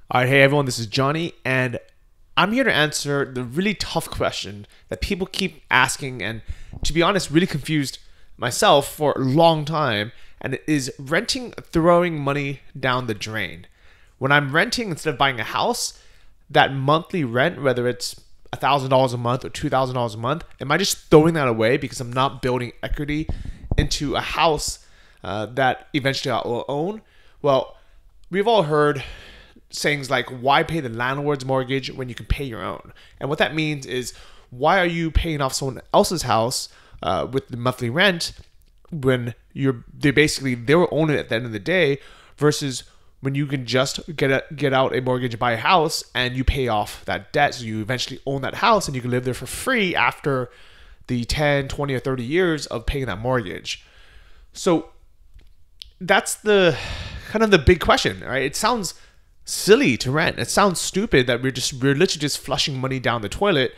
All right, hey everyone, this is Johnny, and I'm here to answer the really tough question that people keep asking, and to be honest, really confused myself for a long time, and it is renting throwing money down the drain. When I'm renting instead of buying a house, that monthly rent, whether it's $1,000 a month or $2,000 a month, am I just throwing that away because I'm not building equity into a house that eventually I will own? Well, we've all heard sayings like, why pay the landlord's mortgage when you can pay your own? And what that means is, why are you paying off someone else's house with the monthly rent when they will own it at the end of the day, versus when you can just get out a mortgage and buy a house and you pay off that debt, so you eventually own that house and you can live there for free after the 10, 20, or 30 years of paying that mortgage. So that's the kind of the big question, right? It sounds silly to rent. It sounds stupid that we're literally just flushing money down the toilet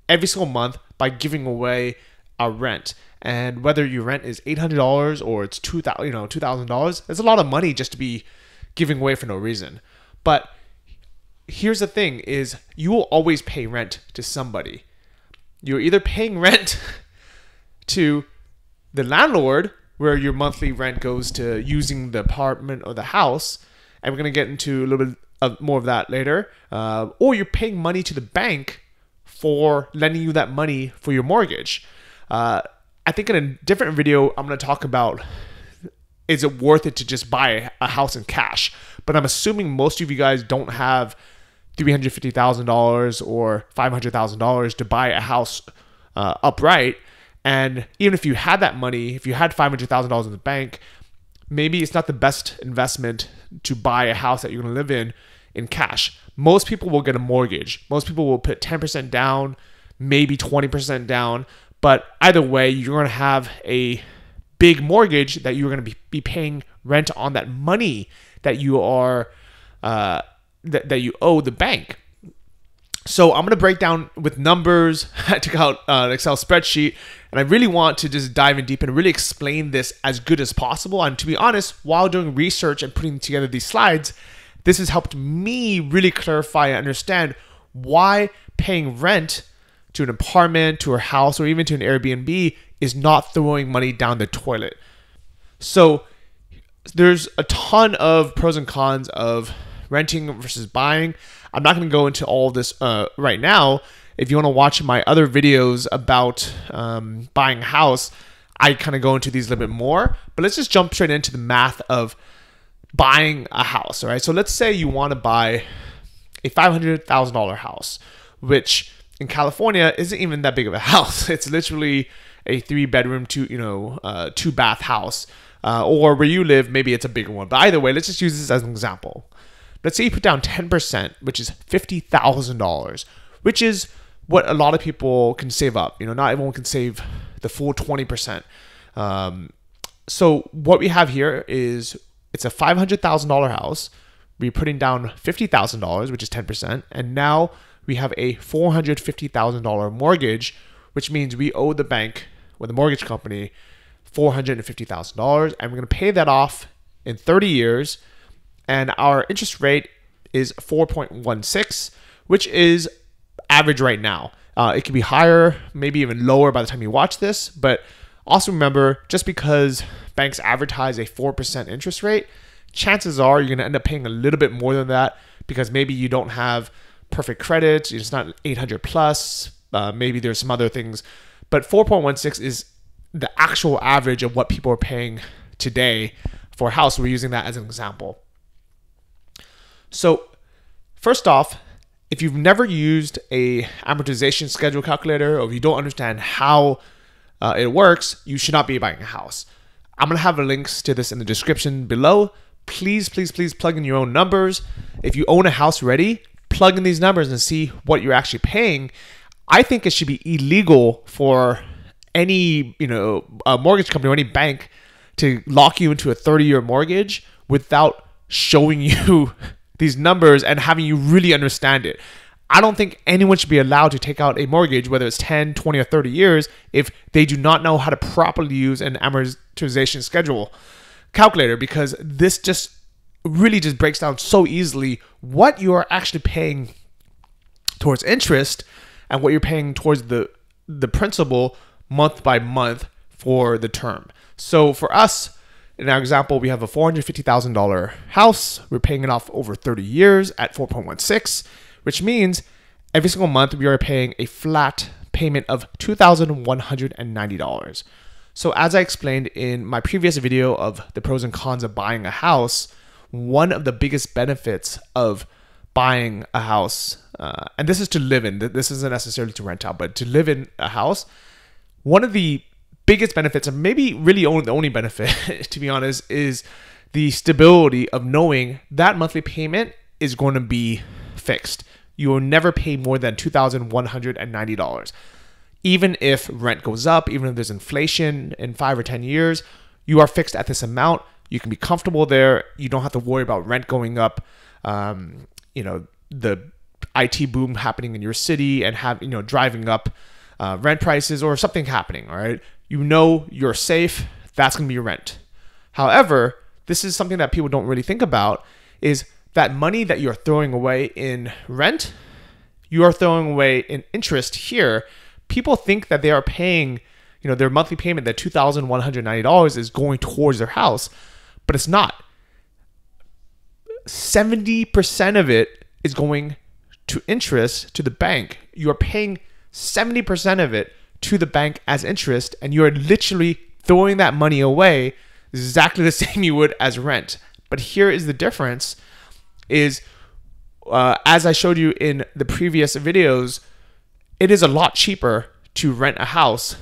every single month by giving away our rent. And whether your rent is $800 or it's $2,000, it's a lot of money just to be giving away for no reason. But here's the thing: is you will always pay rent to somebody. You're either paying rent to the landlord, where your monthly rent goes to using the apartment or the house, and we're going to get into a little bit more of that later, or you're paying money to the bank for lending you that money for your mortgage. I think in a different video, I'm going to talk about, is it worth it to just buy a house in cash? But I'm assuming most of you guys don't have $350,000 or $500,000 to buy a house upright. And even if you had that money, if you had $500,000 in the bank, maybe it's not the best investment to buy a house that you're going to live in cash. Most people will get a mortgage. Most people will put 10% down, maybe 20% down. But either way, you're going to have a big mortgage that you're going to be paying rent on, that money that you are that you owe the bank. So I'm going to break down with numbers. I took out an Excel spreadsheet, and I really want to just dive in deep and really explain this as good as possible. And to be honest, while doing research and putting together these slides, this has helped me really clarify and understand why paying rent to an apartment, to a house, or even to an Airbnb is not throwing money down the toilet. So there's a ton of pros and cons of renting versus buying. I'm not going to go into all of this right now. If you want to watch my other videos about buying a house, I kind of go into these a little bit more. But let's just jump straight into the math of buying a house. All right. So let's say you want to buy a $500,000 house, which in California isn't even that big of a house. It's literally a 3-bedroom, 2-bath house. Or where you live, maybe it's a bigger one. But either way, let's just use this as an example. Let's say you put down 10%, which is $50,000, which is what a lot of people can save up. Not everyone can save the full 20%. So what we have here is, it's a $500,000 house. We're putting down $50,000, which is 10%. And now we have a $450,000 mortgage, which means we owe the bank, or the mortgage company, $450,000. And we're going to pay that off in 30 years. And our interest rate is 4.16, which is average right now. It could be higher, maybe even lower by the time you watch this. But also remember, just because banks advertise a 4% interest rate, chances are you're going to end up paying a little bit more than that, because maybe you don't have perfect credit. It's not 800 plus. Maybe there's some other things. But 4.16 is the actual average of what people are paying today for a house. We're using that as an example. So first off, if you've never used a amortization schedule calculator, or if you don't understand how it works, you should not be buying a house. I'm going to have links to this in the description below. Please, please, please plug in your own numbers. If you own a house already, plug in these numbers and see what you're actually paying. I think it should be illegal for any a mortgage company or any bank to lock you into a 30-year mortgage without showing you these numbers and having you really understand it. I don't think anyone should be allowed to take out a mortgage, whether it's 10, 20, or 30 years, if they do not know how to properly use an amortization schedule calculator, because this just really just breaks down so easily what you are actually paying towards interest and what you're paying towards the principal month by month for the term. So for us, in our example, we have a $450,000 house. We're paying it off over 30 years at 4.16, which means every single month we are paying a flat payment of $2,190. So as I explained in my previous video of the pros and cons of buying a house, one of the biggest benefits of buying a house, and this is to live in, this isn't necessarily to rent out, but to live in a house, one of the biggest benefits, and maybe really the only benefit, to be honest, is the stability of knowing that monthly payment is going to be fixed. You will never pay more than $2,190. Even if rent goes up, even if there's inflation in 5 or 10 years, you are fixed at this amount. You can be comfortable there. You don't have to worry about rent going up. The IT boom happening in your city and driving up rent prices or something happening. All right, you're safe. That's gonna be your rent. However, this is something that people don't really think about: is that money that you're throwing away in rent, you are throwing away in interest here. People think that they are paying, their monthly payment, that $2,190 is going towards their house, but it's not. 70% of it is going to interest to the bank. You are paying 70% of it to the bank as interest, and you are literally throwing that money away exactly the same you would as rent. But here is the difference: is as I showed you in the previous videos, it is a lot cheaper to rent a house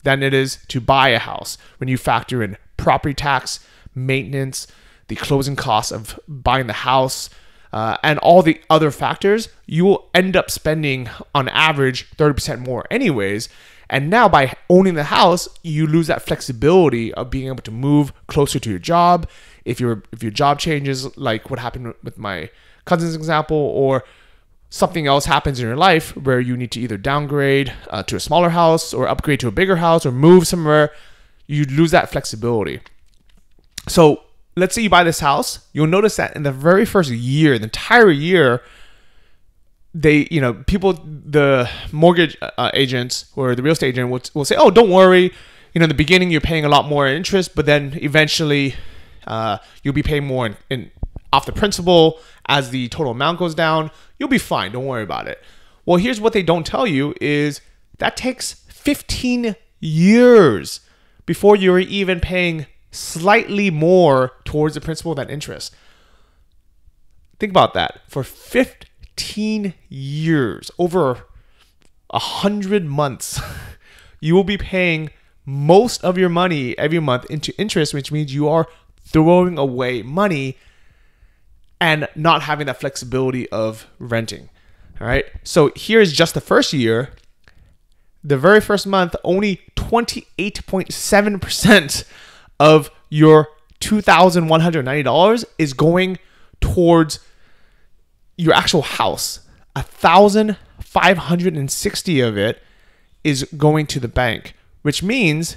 than it is to buy a house when you factor in property tax, maintenance, the closing costs of buying the house, and all the other factors. You will end up spending on average 30% more anyways. And now by owning the house, you lose that flexibility of being able to move closer to your job. If your job changes, like what happened with my cousin's example, or something else happens in your life where you need to either downgrade to a smaller house or upgrade to a bigger house or move somewhere, you lose that flexibility. So let's say you buy this house, you'll notice that in the very first year, the entire year, the mortgage agents or the real estate agent will say, oh, don't worry. In the beginning, you're paying a lot more interest, but then eventually you'll be paying more in off the principal as the total amount goes down. You'll be fine. Don't worry about it. Well, here's what they don't tell you is that takes 15 years before you're even paying slightly more towards the principal than interest. Think about that. For 15 years, over 100 months, you will be paying most of your money every month into interest, which means you are throwing away money and not having that flexibility of renting. All right. So here's just the first year. The very first month, only 28.7% of your $2,190 is going towards your actual house. 1,560 of it is going to the bank, which means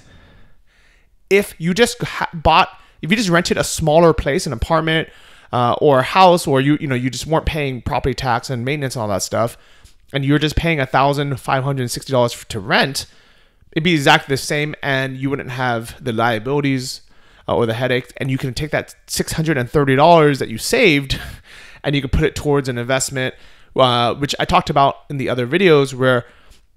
if you just rented a smaller place, an apartment or a house, or you just weren't paying property tax and maintenance and all that stuff, and you're just paying $1,560 to rent, it'd be exactly the same, and you wouldn't have the liabilities or the headache, and you can take that $630 that you saved and you can put it towards an investment, which I talked about in the other videos, where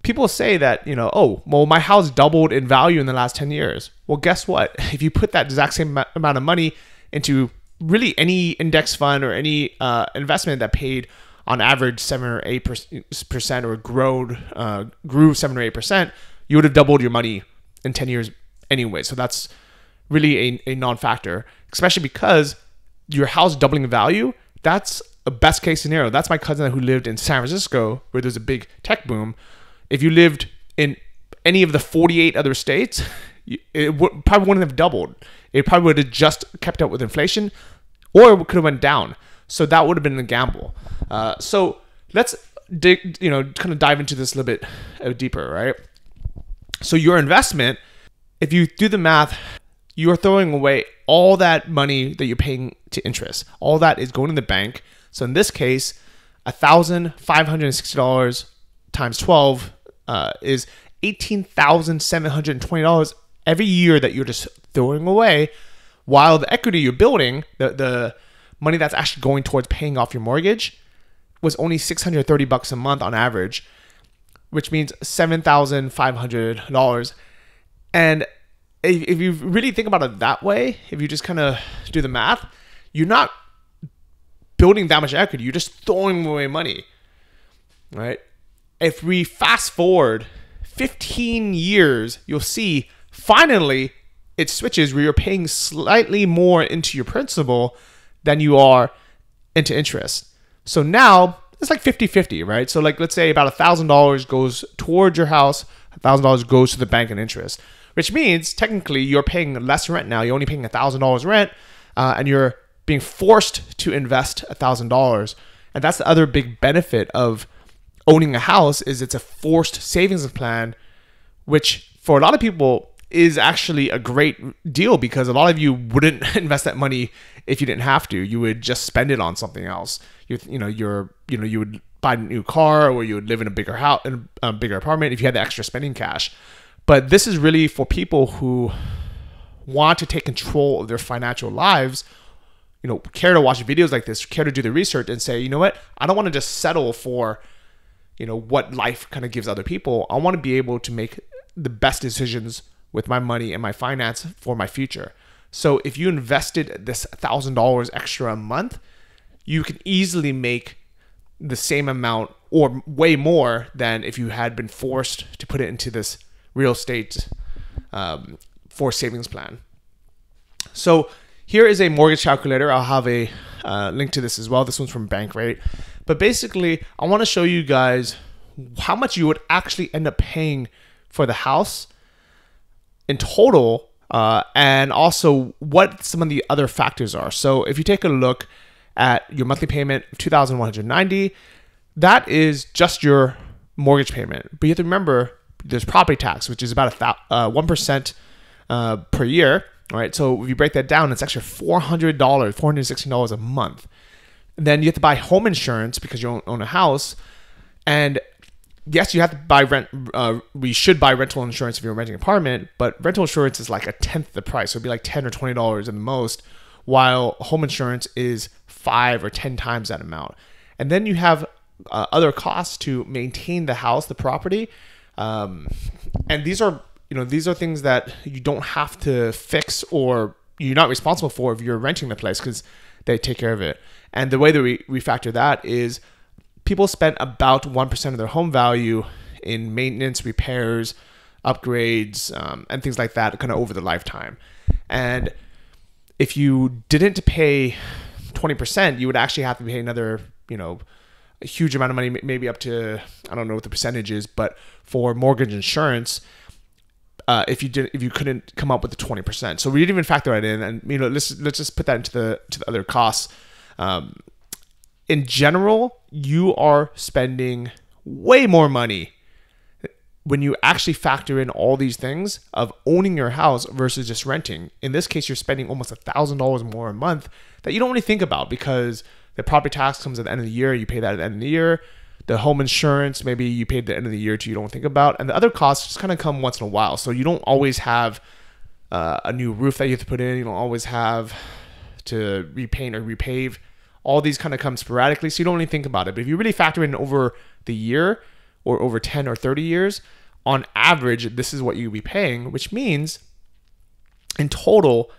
people say that, oh, well, my house doubled in value in the last 10 years. Well, guess what? If you put that exact same amount of money into really any index fund or any investment that paid on average 7 or 8% or grew 7 or 8%, you would have doubled your money in 10 years anyway. So that's really a non-factor, especially because your house doubling in value, that's a best case scenario. That's my cousin who lived in San Francisco, where there's a big tech boom. If you lived in any of the 48 other states, probably wouldn't have doubled. It probably would have just kept up with inflation, or it could have went down. So that would have been a gamble. So let's kind of dive into this a little bit deeper, right? So your investment, if you do the math, you are throwing away all that money that you're paying to interest. All that is going to the bank. So in this case, $1,560 times 12 is $18,720 every year that you're just throwing away, while the equity you're building, the money that's actually going towards paying off your mortgage, was only $630 a month on average, which means $7,500. And if you really think about it that way, if you just kind of do the math, you're not building that much equity. You're just throwing away money, right? If we fast forward 15 years, you'll see finally it switches where you're paying slightly more into your principal than you are into interest. So now it's like 50-50, right? So like, let's say about $1,000 goes towards your house, $1,000 goes to the bank in interest, which means technically you're paying less rent now. You're only paying $1,000 rent, and you're being forced to invest $1,000. And that's the other big benefit of owning a house, is it's a forced savings plan, which for a lot of people is actually a great deal, because a lot of you wouldn't invest that money if you didn't have to. You would just spend it on something else. You would buy a new car, or you would live in a bigger house, in a bigger apartment if you had the extra spending cash. But this is really for people who want to take control of their financial lives, care to watch videos like this, care to do the research and say, you know what, I don't want to just settle for, what life kind of gives other people. I want to be able to make the best decisions with my money and my finance for my future. So if you invested this $1,000 extra a month, you can easily make the same amount or way more than if you had been forced to put it into this real estate for savings plan. So here is a mortgage calculator. I'll have a link to this as well. This one's from Bankrate. But basically, I want to show you guys how much you would actually end up paying for the house in total, and also what some of the other factors are. So if you take a look at your monthly payment of $2,190, that is just your mortgage payment. But you have to remember there's property tax, which is about 1% per year. All right, so if you break that down, it's extra $416 a month. And then you have to buy home insurance because you own a house. And yes, you have to buy rent. We should buy rental insurance if you're renting an apartment, but rental insurance is like a tenth the price. So it'd be like $10 or $20 at the most, while home insurance is 5 or 10 times that amount. And then you have other costs to maintain the house, the property. And these are things that you don't have to fix, or you're not responsible for if you're renting the place, because they take care of it. And the way that we factor that is people spend about 1% of their home value in maintenance, repairs, upgrades, and things like that kind of over the lifetime. And if you didn't pay 20%, you would actually have to pay another, a huge amount of money, maybe up to, I don't know what the percentage is, but for mortgage insurance, if you couldn't come up with the 20%. So we didn't even factor that in. And let's just put that into the other costs. In general, you are spending way more money when you actually factor in all these things of owning your house versus just renting. In this case, you're spending almost $1,000 more a month that you don't really think about, because the property tax comes at the end of the year. You pay that at the end of the year. The home insurance, maybe you paid at the end of the year too, you don't think about. And the other costs just kind of come once in a while. So you don't always have a new roof that you have to put in. You don't always have to repaint or repave. All these kind of come sporadically, so you don't really think about it. But if you really factor in over the year or over 10 or 30 years, on average, this is what you'll be paying, which means in total,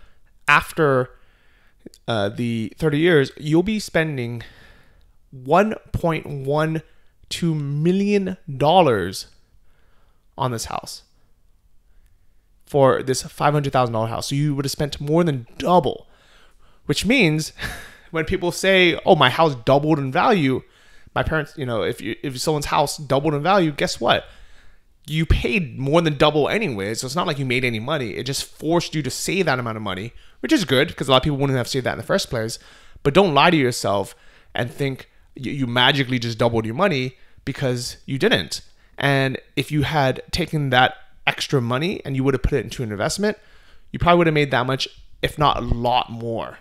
after the 30 years, you'll be spending $1.12 million on this house for this $500,000 house. So you would have spent more than double, which means when people say, oh, my house doubled in value, my parents, if someone's house doubled in value, guess what? You paid more than double anyway. So it's not like you made any money. It just forced you to save that amount of money, which is good, because a lot of people wouldn't have saved that in the first place. But don't lie to yourself and think you magically just doubled your money, because you didn't. And if you had taken that extra money and you would have put it into an investment, you probably would have made that much, if not a lot more.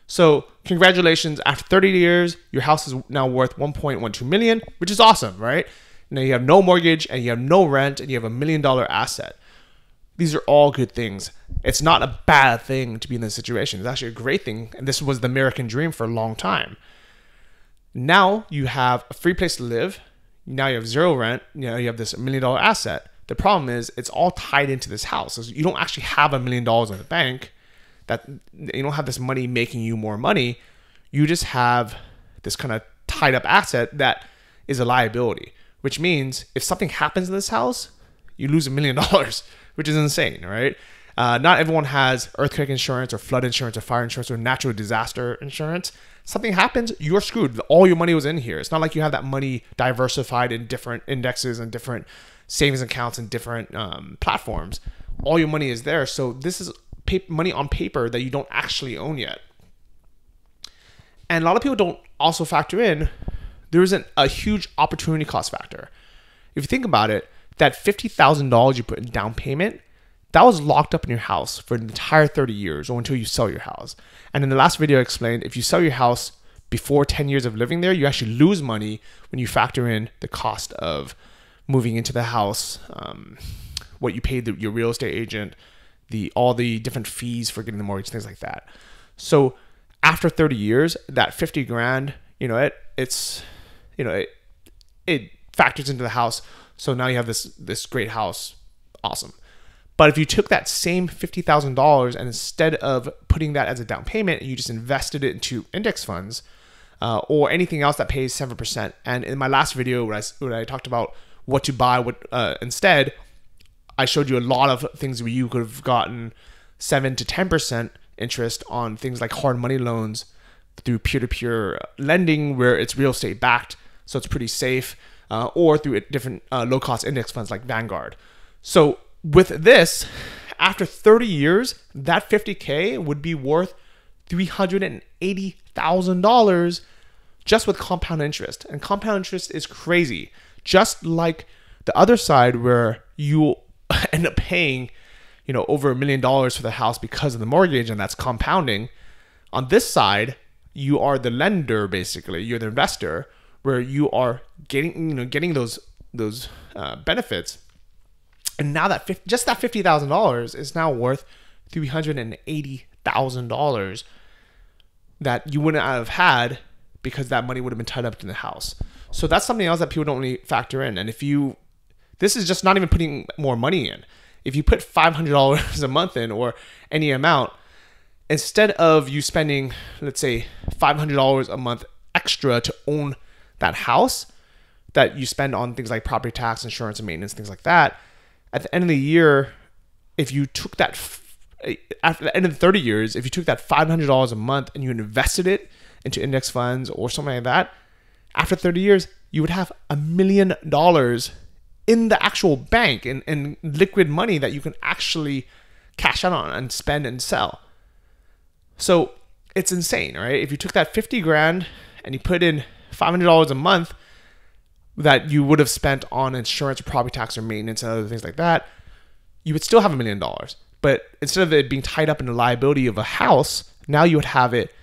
So congratulations, after 30 years, your house is now worth 1.12 million, which is awesome, right? Now you have no mortgage and you have no rent and you have $1 million asset. These are all good things. It's not a bad thing to be in this situation. It's actually a great thing. And this was the American dream for a long time. Now you have a free place to live. Now you have zero rent. You have this $1 million asset. The problem is it's all tied into this house. So you don't actually have $1 million in the bank. That you don't have this money making you more money. You just have this kind of tied up asset that is a liability, which means if something happens in this house, you lose $1 million, which is insane, right? Not everyone has earthquake insurance or flood insurance or fire insurance or natural disaster insurance. Something happens, you're screwed. All your money was in here. It's not like you have that money diversified in different indexes and different savings accounts and different platforms. All your money is there. So this is money on paper that you don't actually own yet. And a lot of people don't also factor in, there isn't a huge opportunity cost factor. If you think about it, that $50,000 you put in down payment, that was locked up in your house for an entire 30 years or until you sell your house. And in the last video I explained, if you sell your house before 10 years of living there, you actually lose money when you factor in the cost of moving into the house, what you paid your real estate agent, all the different fees for getting the mortgage, things like that. So after 30 years, that 50 grand, it factors into the house. So now you have this great house. Awesome. But if you took that same $50,000 and instead of putting that as a down payment, you just invested it into index funds or anything else that pays 7%. And in my last video when I talked about what to buy instead, I showed you a lot of things where you could have gotten 7 to 10% interest on things like hard money loans through peer-to-peer lending where it's real estate backed, so it's pretty safe, or through different low-cost index funds like Vanguard. So with this, after 30 years, that $50K would be worth $380,000 just with compound interest. And compound interest is crazy. Just like the other side where you end up paying, over $1 million for the house because of the mortgage, and that's compounding. On this side, you are the lender, basically. You're the investor, where you are getting those benefits. And now just that $50,000 is now worth $380,000 that you wouldn't have had because that money would have been tied up in the house. So that's something else that people don't really factor in. And this is just not even putting more money in. If you put $500 a month in or any amount, instead of you spending, let's say, $500 a month extra to own that house that you spend on things like property tax, insurance, and maintenance, things like that, at the end of the year, if you took that, after the end of the 30 years, if you took that $500 a month and you invested it into index funds or something like that, after 30 years, you would have $1 million in the actual bank in liquid money that you can actually cash out on and spend and sell. So it's insane, right? If you took that 50 grand and you put in $500 a month that you would have spent on insurance or property tax or maintenance and other things like that, you would still have $1 million. But instead of it being tied up in the liability of a house, now you would have it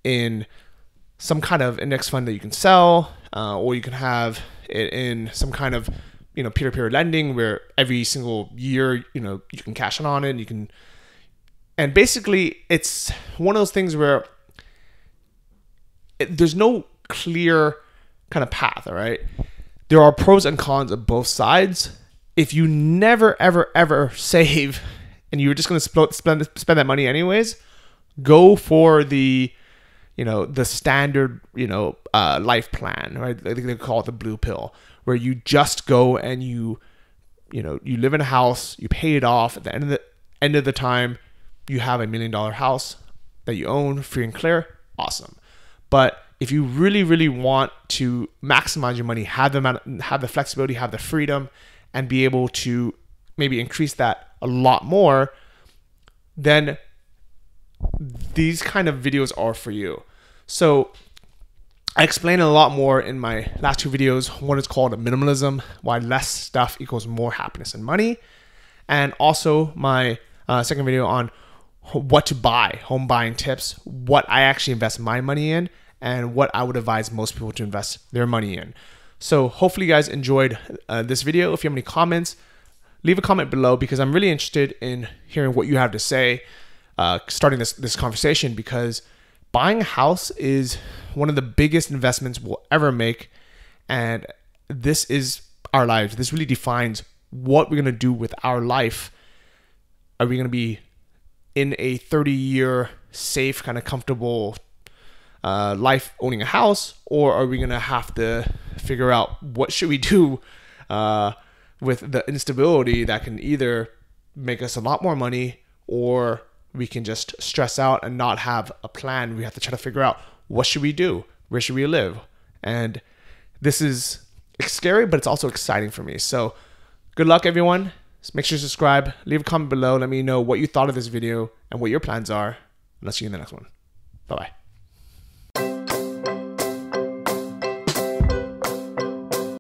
in some kind of index fund that you can sell, or you can have it in some kind of peer-to-peer lending where every single year you can cash in on it. And basically it's one of those things where there's no clear kind of path. All right, there are pros and cons of both sides. If you never ever save and you're just going to spend that money anyways, go for the standard life plan, right? I think they call it the blue pill, where you just go and you live in a house, you pay it off. At the end of the time, you have $1 million house that you own, free and clear. Awesome. But if you really want to maximize your money, have the flexibility, have the freedom, and be able to maybe increase that a lot more, then these kind of videos are for you. So I explain a lot more in my last two videos. One is called minimalism, why less stuff equals more happiness and money. and also my second video on what to buy, home buying tips, what I actually invest my money in, and what I would advise most people to invest their money in. So hopefully you guys enjoyed this video. If you have any comments, leave a comment below, because I'm really interested in hearing what you have to say, starting this conversation, because buying a house is one of the biggest investments we'll ever make, and this is our lives. This really defines what we're going to do with our life. Are we going to be in a 30-year safe, kind of comfortable life owning a house, or are we going to have to figure out what should we do with the instability that can either make us a lot more money, or we can just stress out and not have a plan. We have to try to figure out, what should we do? Where should we live? And this is scary, but it's also exciting for me. So good luck, everyone. Make sure to subscribe, leave a comment below. Let me know what you thought of this video and what your plans are. And I'll see you in the next one. Bye-bye.